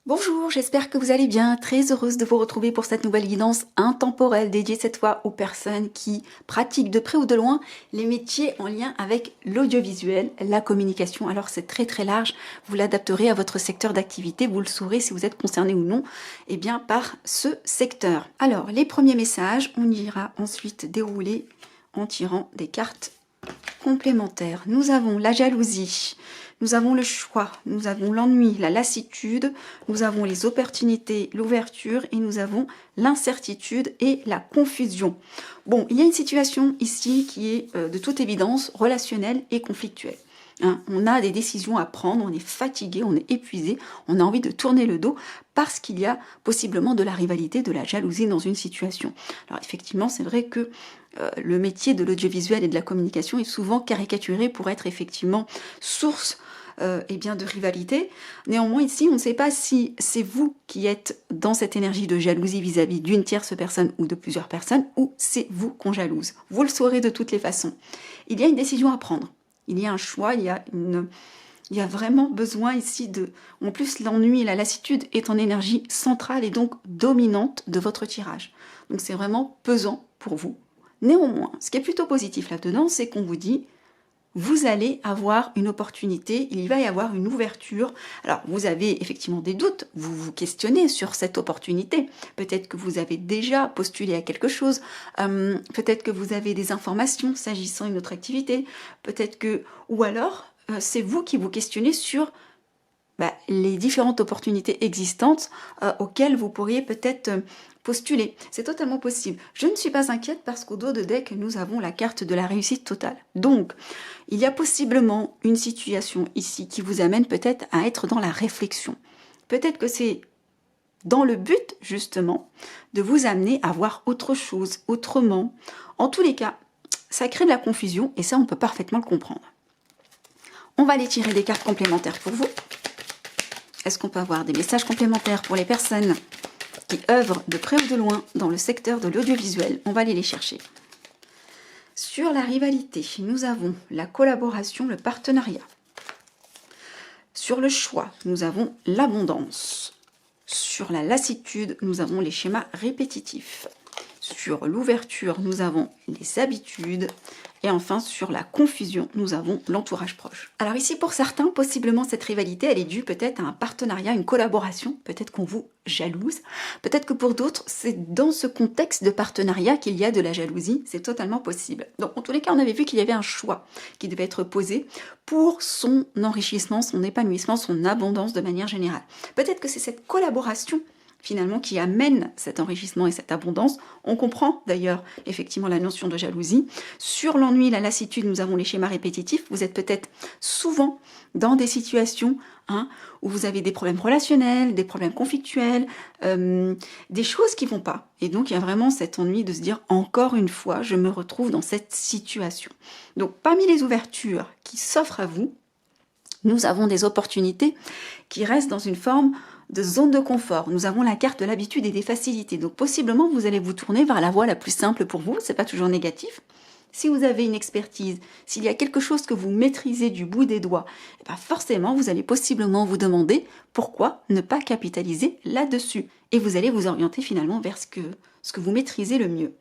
Bonjour, j'espère que vous allez bien. Très heureuse de vous retrouver pour cette nouvelle guidance intemporelle dédiée cette fois aux personnes qui pratiquent de près ou de loin les métiers en lien avec l'audiovisuel, la communication. Alors c'est très large, vous l'adapterez à votre secteur d'activité, vous le saurez si vous êtes concerné ou non par ce secteur. Alors les premiers messages, on ira ensuite dérouler en tirant des cartes complémentaires. Nous avons la jalousie, nous avons le choix, nous avons l'ennui, la lassitude, nous avons les opportunités, l'ouverture et nous avons l'incertitude et la confusion. Bon, il y a une situation ici qui est de toute évidence relationnelle et conflictuelle. On a des décisions à prendre, on est fatigué, on est épuisé, on a envie de tourner le dos parce qu'il y a possiblement de la rivalité, de la jalousie dans une situation. Alors effectivement, c'est vrai que le métier de l'audiovisuel et de la communication est souvent caricaturé pour être effectivement source de rivalité. Néanmoins, ici, on ne sait pas si c'est vous qui êtes dans cette énergie de jalousie vis-à-vis d'une tierce personne ou de plusieurs personnes, ou c'est vous qu'on jalouse. Vous le saurez de toutes les façons. Il y a une décision à prendre. Il y a un choix, il y a vraiment besoin ici de... En plus, l'ennui et la lassitude est en énergie centrale et donc dominante de votre tirage. Donc c'est vraiment pesant pour vous. Néanmoins, ce qui est plutôt positif là-dedans, c'est qu'on vous dit vous allez avoir une opportunité, il va y avoir une ouverture. Alors, vous avez effectivement des doutes, vous vous questionnez sur cette opportunité. Peut-être que vous avez déjà postulé à quelque chose, peut-être que vous avez des informations s'agissant d'une autre activité, peut-être que... Ou alors, c'est vous qui vous questionnez sur les différentes opportunités existantes auxquelles vous pourriez peut-être postuler. C'est totalement possible. Je ne suis pas inquiète parce qu'au dos de deck, nous avons la carte de la réussite totale. Donc, il y a possiblement une situation ici qui vous amène peut-être à être dans la réflexion. Peut-être que c'est dans le but, justement, de vous amener à voir autre chose, autrement. En tous les cas, ça crée de la confusion et ça, on peut parfaitement le comprendre. On va aller tirer des cartes complémentaires pour vous. Est-ce qu'on peut avoir des messages complémentaires pour les personnes qui œuvrent de près ou de loin dans le secteur de l'audiovisuel? On va aller les chercher. Sur la rivalité, nous avons la collaboration, le partenariat. Sur le choix, nous avons l'abondance. Sur la lassitude, nous avons les schémas répétitifs. Sur l'ouverture, nous avons les habitudes. Et enfin, sur la confusion, nous avons l'entourage proche. Alors ici, pour certains, possiblement cette rivalité, elle est due peut-être à un partenariat, une collaboration. Peut-être qu'on vous jalouse. Peut-être que pour d'autres, c'est dans ce contexte de partenariat qu'il y a de la jalousie. C'est totalement possible. Donc, en tous les cas, on avait vu qu'il y avait un choix qui devait être posé pour son enrichissement, son épanouissement, son abondance de manière générale. Peut-être que c'est cette collaboration finalement qui amène cet enrichissement et cette abondance. On comprend d'ailleurs effectivement la notion de jalousie. Sur l'ennui, la lassitude, nous avons les schémas répétitifs. Vous êtes peut-être souvent dans des situations où vous avez des problèmes relationnels, des problèmes conflictuels, des choses qui vont pas. Et donc il y a vraiment cet ennui de se dire encore une fois, je me retrouve dans cette situation. Donc parmi les ouvertures qui s'offrent à vous, nous avons des opportunités qui restent dans une forme de zone de confort. Nous avons la carte de l'habitude et des facilités. Donc possiblement, vous allez vous tourner vers la voie la plus simple pour vous. C'est pas toujours négatif. Si vous avez une expertise, s'il y a quelque chose que vous maîtrisez du bout des doigts, forcément, vous allez possiblement vous demander pourquoi ne pas capitaliser là-dessus. Et vous allez vous orienter finalement vers ce que vous maîtrisez le mieux.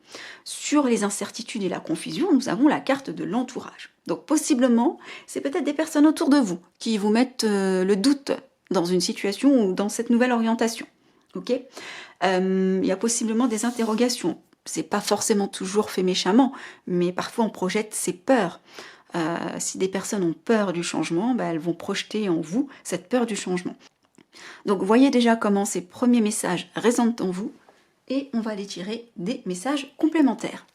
Sur les incertitudes et la confusion, nous avons la carte de l'entourage. Donc possiblement, c'est peut-être des personnes autour de vous qui vous mettent le doute dans une situation ou dans cette nouvelle orientation. Ok, il y a possiblement des interrogations. C'est pas forcément toujours fait méchamment, mais parfois on projette ses peurs. Si des personnes ont peur du changement, elles vont projeter en vous cette peur du changement. Donc voyez déjà comment ces premiers messages résonnent en vous et on va aller tirer des messages complémentaires.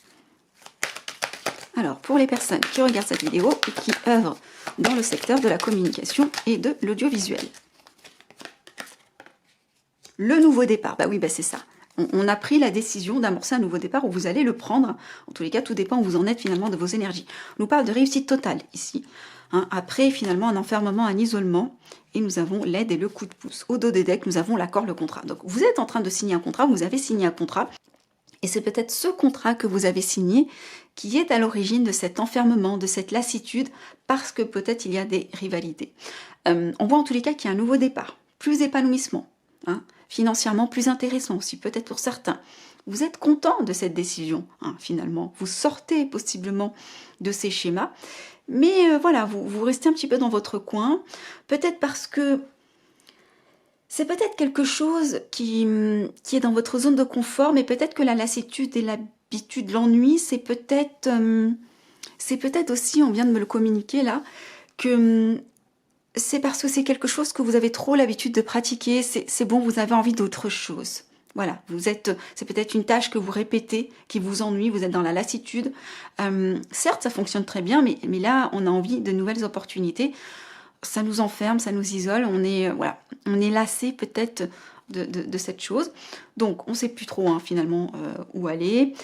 Alors pour les personnes qui regardent cette vidéo et qui œuvrent dans le secteur de la communication et de l'audiovisuel. Le nouveau départ, c'est ça. On a pris la décision d'amorcer un nouveau départ où vous allez le prendre. En tous les cas, tout dépend où vous en êtes finalement de vos énergies. On nous parle de réussite totale ici. Après finalement un enfermement, un isolement, et nous avons l'aide et le coup de pouce. Au dos des decks, nous avons l'accord, le contrat. Donc vous êtes en train de signer un contrat, vous avez signé un contrat, et c'est peut-être ce contrat que vous avez signé qui est à l'origine de cet enfermement, de cette lassitude, parce que peut-être il y a des rivalités. On voit en tous les cas qu'il y a un nouveau départ, plus d'épanouissement. hein. Financièrement plus intéressant aussi, peut-être pour certains. Vous êtes content de cette décision, hein, finalement. Vous sortez possiblement de ces schémas. Mais voilà, vous restez un petit peu dans votre coin. Peut-être parce que c'est peut-être quelque chose qui est dans votre zone de confort, mais peut-être que la lassitude et l'habitude, l'ennui, c'est peut-être aussi, on vient de me le communiquer là, que c'est parce que c'est quelque chose que vous avez trop l'habitude de pratiquer, c'est bon, vous avez envie d'autre chose. Voilà, c'est peut-être une tâche que vous répétez, qui vous ennuie, vous êtes dans la lassitude. Certes, ça fonctionne très bien, mais là, on a envie de nouvelles opportunités. Ça nous enferme, ça nous isole, on est lassé peut-être de cette chose. Donc, on ne sait plus trop hein, finalement où aller.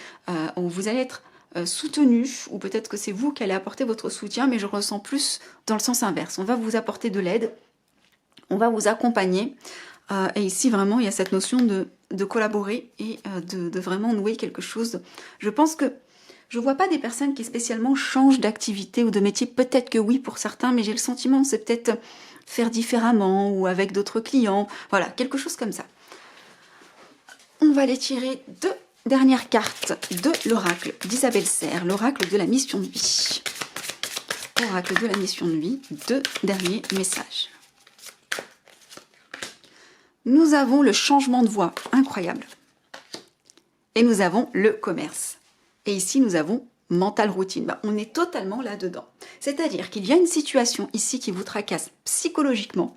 Vous allez être soutenu, ou peut-être que c'est vous qui allez apporter votre soutien, mais je ressens plus dans le sens inverse. On va vous apporter de l'aide, on va vous accompagner. Et ici, vraiment, il y a cette notion de collaborer et de vraiment nouer quelque chose. Je pense que je vois pas des personnes qui spécialement changent d'activité ou de métier. Peut-être que oui pour certains, mais j'ai le sentiment que c'est peut-être faire différemment ou avec d'autres clients. Voilà, quelque chose comme ça. On va aller tirer 2 dernières cartes de l'oracle d'Isabelle Serre, l'oracle de la mission de vie. Oracle de la mission de vie, 2 derniers messages. Nous avons le changement de voie, incroyable. Et nous avons le commerce. Et ici, nous avons mental routine. On est totalement là-dedans. C'est-à-dire qu'il y a une situation ici qui vous tracasse psychologiquement.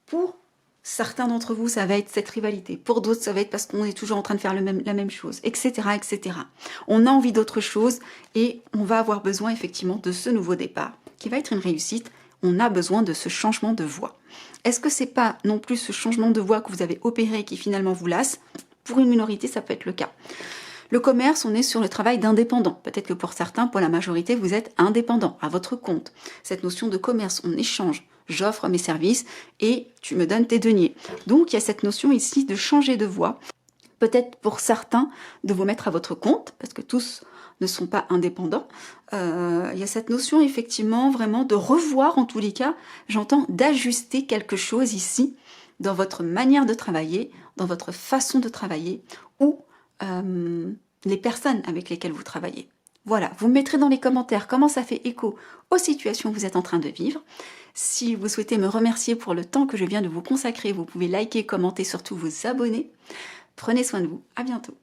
Pour certains d'entre vous, ça va être cette rivalité. Pour d'autres, ça va être parce qu'on est toujours en train de faire la même chose, etc., etc. On a envie d'autre chose et on va avoir besoin effectivement de ce nouveau départ qui va être une réussite. On a besoin de ce changement de voie. Est-ce que c'est pas non plus ce changement de voie que vous avez opéré qui finalement vous lasse? Pour une minorité, ça peut être le cas. Le commerce, on est sur le travail d'indépendant. Peut-être que pour certains, pour la majorité, vous êtes indépendant, à votre compte. Cette notion de commerce, on échange. J'offre mes services et tu me donnes tes deniers. Donc, il y a cette notion ici de changer de voie. Peut-être pour certains, de vous mettre à votre compte, parce que tous ne sont pas indépendants. Il y a cette notion, effectivement, vraiment de revoir, en tous les cas, j'entends d'ajuster quelque chose ici, dans votre manière de travailler, dans votre façon de travailler, ou les personnes avec lesquelles vous travaillez. Voilà, vous me mettrez dans les commentaires comment ça fait écho aux situations que vous êtes en train de vivre. Si vous souhaitez me remercier pour le temps que je viens de vous consacrer, vous pouvez liker, commenter, surtout vous abonner. Prenez soin de vous, à bientôt.